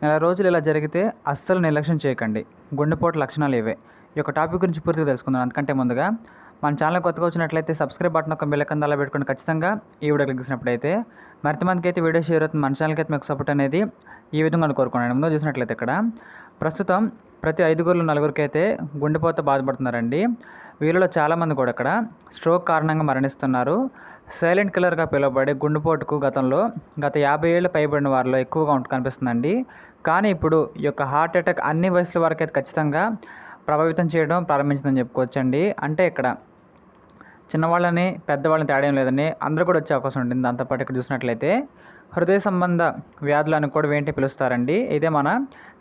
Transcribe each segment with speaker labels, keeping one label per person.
Speaker 1: నెల రోజులు ఇలా జరిగితే అస్సలు నిర్లక్ష్యం చేయకండి. గుండెపోటు లక్షణాలు ఇవే. ఈ యొక్క టాపిక్ గురించి పూర్తిగా తెలుసుకుందాం. అంతకంటే ముందుగా మన ఛానల్ కొత్తగా వచ్చినట్లయితే సబ్స్క్రైబ్ బటన్ ఒక బెల్ ఐకాన్ అలా పెట్టుకొని ఖచ్చితంగా ఈ వీడియో క్లిక్ చేసినప్పుడైతే మరింతమందికి అయితే వీడియో షేర్ అవుతుంది. మన ఛానల్కి అయితే మీకు సపోర్ట్ అనేది ఈ విధంగా కోరుకున్నాను. ముందు చూసినట్లయితే ఇక్కడ ప్రస్తుతం ప్రతి 5గురిలో 4గురికి అయితే గుండెపోత బాధపడుతున్నారండి. వీళ్ళలో చాలామంది కూడా ఇక్కడ స్ట్రోక్ కారణంగా మరణిస్తున్నారు. సైలెంట్ కిల్లర్గా పిలువబడే గుండెపోటుకు గత 50 ఏళ్ళు పైబడిన వారిలో ఎక్కువగా కనిపిస్తుందండి. కానీ ఇప్పుడు ఈ యొక్క హార్ట్ అటాక్ అన్ని వయసుల వరకు అయితే ఖచ్చితంగా ప్రభావితం చేయడం ప్రారంభించిందని చెప్పుకోవచ్చండి. అంటే ఇక్కడ చిన్నవాళ్ళని పెద్దవాళ్ళని తేడా ఏం లేదని అందరూ కూడా వచ్చే అవకాశం ఉంటుంది. దాంతోపాటు ఇక్కడ చూసినట్లయితే హృదయ సంబంధ వ్యాధులను కూడా వేంటి పిలుస్తారండి. ఇదే మన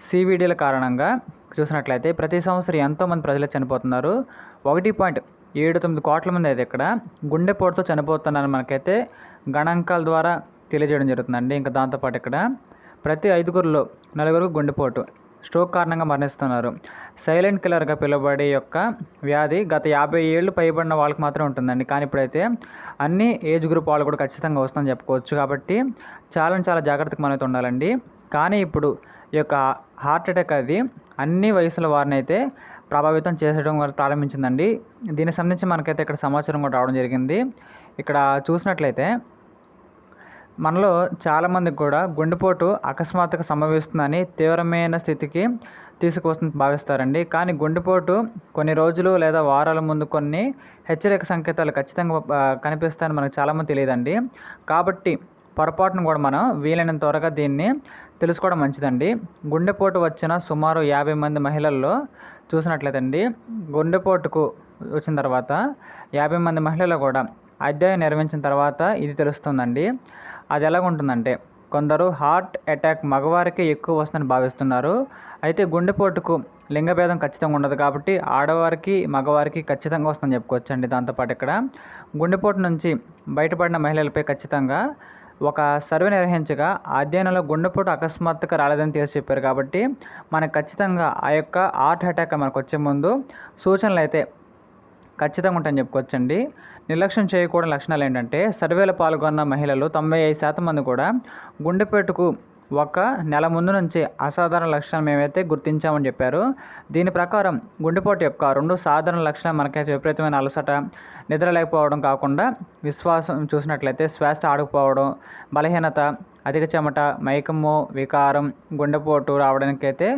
Speaker 1: సివిడీల కారణంగా చూసినట్లయితే ప్రతి సంవత్సరం ఎంతోమంది ప్రజలు చనిపోతున్నారు. 1.79 కోట్ల మంది అయితే ఇక్కడ గుండెపోటుతో చనిపోతున్నారని మనకైతే గణాంకాల ద్వారా తెలియజేయడం జరుగుతుందండి. ఇంకా దాంతోపాటు ఇక్కడ ప్రతి 5గురిలో 4గురికి గుండెపోటు స్ట్రోక్ కారణంగా మరణిస్తున్నారు. సైలెంట్ కిల్లర్గా పిలువబడే యొక్క వ్యాధి గత 50 ఏళ్ళు పైబడిన వాళ్ళకి మాత్రం ఉంటుందండి. కానీ ఇప్పుడైతే అన్ని ఏజ్ గ్రూప్ వాళ్ళు కూడా ఖచ్చితంగా వస్తుందని చెప్పుకోవచ్చు. కాబట్టి చాలా జాగ్రత్తగా మనమైతే ఉండాలండి. కానీ ఇప్పుడు ఈ యొక్క హార్ట్ అటాక్ అది అన్ని వయసుల వారిని అయితే ప్రభావితం చేసడం ప్రారంభించిందండి. దీనికి సంబంధించి మనకైతే ఇక్కడ సమాచారం కూడా రావడం జరిగింది. ఇక్కడ చూసినట్లయితే మనలో చాలామందికి కూడా గుండెపోటు అకస్మాత్తుగా సంభవిస్తుందని తీవ్రమైన స్థితికి తీసుకువస్తుంది భావిస్తారండి. కానీ గుండెపోటు కొన్ని రోజులు లేదా వారాల ముందు కొన్ని హెచ్చరిక సంకేతాలు ఖచ్చితంగా కనిపిస్తాయని మనకు చాలామంది తెలియదండి. కాబట్టి పొరపాటును కూడా మనం వీలైనంత త్వరగా దీన్ని తెలుసుకోవడం మంచిదండి. గుండెపోటు వచ్చిన సుమారు 50 మంది మహిళల్లో చూసినట్లయితే అండి, గుండెపోటుకు వచ్చిన తర్వాత 50 మంది మహిళలు కూడా అధ్యయనం నిర్వహించిన తర్వాత ఇది తెలుస్తుందండి. అది ఎలాగుంటుందంటే కొందరు హార్ట్ అటాక్ మగవారికి ఎక్కువ వస్తుందని భావిస్తున్నారు. అయితే గుండెపోటుకు లింగభేదం ఖచ్చితంగా ఉండదు. కాబట్టి ఆడవారికి మగవారికి ఖచ్చితంగా వస్తుందని చెప్పుకోవచ్చండి. దాంతోపాటు ఇక్కడ గుండెపోటు నుంచి బయటపడిన మహిళలపై ఖచ్చితంగా ఒక సర్వే నిర్వహించగా అధ్యయనంలో గుండెపోటు అకస్మాత్తుగా రాలేదని తెలిసి చెప్పారు. కాబట్టి మనకు ఖచ్చితంగా ఆ యొక్క హార్ట్ అటాక్ మనకు వచ్చే ముందు సూచనలు అయితే ఖచ్చితంగా ఉంటాయని చెప్పుకోవచ్చండి. నిర్లక్ష్యం చేయకూడని లక్షణాలు ఏంటంటే సర్వేలో పాల్గొన్న మహిళలు 95% మంది కూడా గుండెపోటుకు ఒక నెల ముందు నుంచి అసాధారణ లక్షణాలు మేమైతే గుర్తించామని చెప్పారు. దీని ప్రకారం గుండెపోటు యొక్క 2 సాధారణ లక్షణాలు మనకైతే విపరీతమైన అలసట, నిద్ర లేకపోవడం కాకుండా విశ్వాసం చూసినట్లయితే శ్వాస ఆడకపోవడం, బలహీనత, అధిక చెమట, మైకము, వికారం, గుండెపోటు రావడానికైతే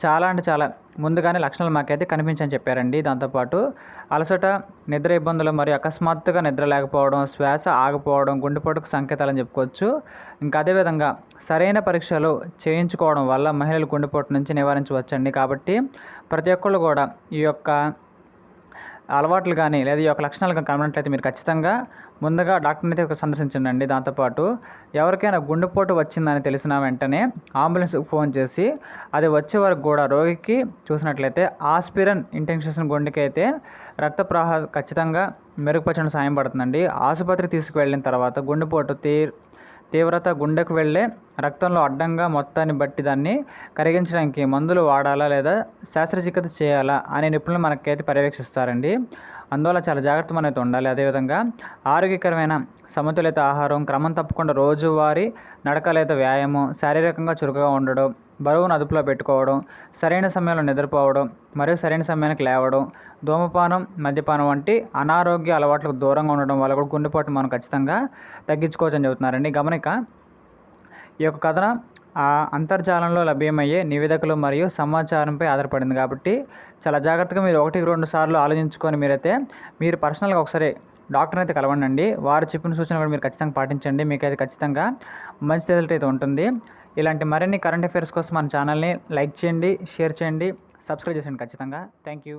Speaker 1: చాలా ముందుగానే లక్షణాలు మాకైతే కనిపించని చెప్పారండి. దాంతోపాటు అలసట, నిద్ర ఇబ్బందులు మరియు అకస్మాత్తుగా నిద్ర లేకపోవడం, శ్వాస ఆగిపోవడం గుండెపోటుకు సంకేతాలని చెప్పుకోవచ్చు. ఇంకా అదేవిధంగా సరైన పరీక్షలు చేయించుకోవడం వల్ల మహిళలు గుండెపోటు నుంచి నివారించవచ్చండి. కాబట్టి ప్రతి ఒక్కళ్ళు కూడా ఈ యొక్క అలవాట్లు కానీ లేదా ఈ యొక్క లక్షణాలు కానీ కనబడినట్లయితే మీరు ఖచ్చితంగా ముందుగా డాక్టర్ని అయితే సందర్శించండి. దాంతోపాటు ఎవరికైనా గుండెపోటు వచ్చిందని తెలిసిన వెంటనే అంబులెన్స్కి ఫోన్ చేసి అది వచ్చే వరకు కూడా రోగికి చూసినట్లయితే ఆస్పిరిన్ ఇంజెక్షన్ గుండెకి అయితే రక్త ప్రవాహం ఖచ్చితంగా మెరుగుపరచడం సాయం పడుతుందండి. ఆసుపత్రికి తీసుకువెళ్ళిన తర్వాత గుండెపోటు తీవ్రత గుండెకు వెళ్ళే రక్తంలో అడ్డంగా మొత్తాన్ని బట్టి దాన్ని కరిగించడానికి మందులు వాడాలా లేదా శస్త్రచికిత్స చేయాలా అనే నిపుణులు మనకైతే పర్యవేక్షిస్తారండి. అందువల్ల చాలా జాగ్రత్త మనైతే ఉండాలి. అదేవిధంగా ఆరోగ్యకరమైన సమతులిత ఆహారం, క్రమం తప్పకుండా రోజువారీ నడక లేదా వ్యాయామం, శారీరకంగా చురుకుగా ఉండడం, బరువును అదుపులో పెట్టుకోవడం, సరైన సమయంలో నిద్రపోవడం మరియు సరైన సమయానికి లేవడం, ధూమపానం, మద్యపానం వంటి అనారోగ్య అలవాట్లకు దూరంగా ఉండడం వల్ల కూడా గుండెపోటు మనం ఖచ్చితంగా తగ్గించుకోవచ్చని చెబుతున్నారండి. గమనిక ఈ యొక్క కథనం అంతర్జాలంలో లభ్యమయ్యే నివేదికలు మరియు సమాచారంపై ఆధారపడింది. కాబట్టి చాలా జాగ్రత్తగా మీరు 1-2 సార్లు ఆలోచించుకొని మీరు పర్సనల్గా ఒకసారి డాక్టర్ని అయితే కలవండి. వారు చెప్పిన సూచనలు కూడా మీరు ఖచ్చితంగా పాటించండి. మీకైతే ఖచ్చితంగా మంచి రిజల్ట్ అయితే ఉంటుంది. ఇలాంటి మరిన్ని కరెంట్ అఫైర్స్ కోసం మన ఛానల్ని లైక్ చేయండి, షేర్ చేయండి, సబ్స్క్రైబ్ చేయండి ఖచ్చితంగా. Thank you.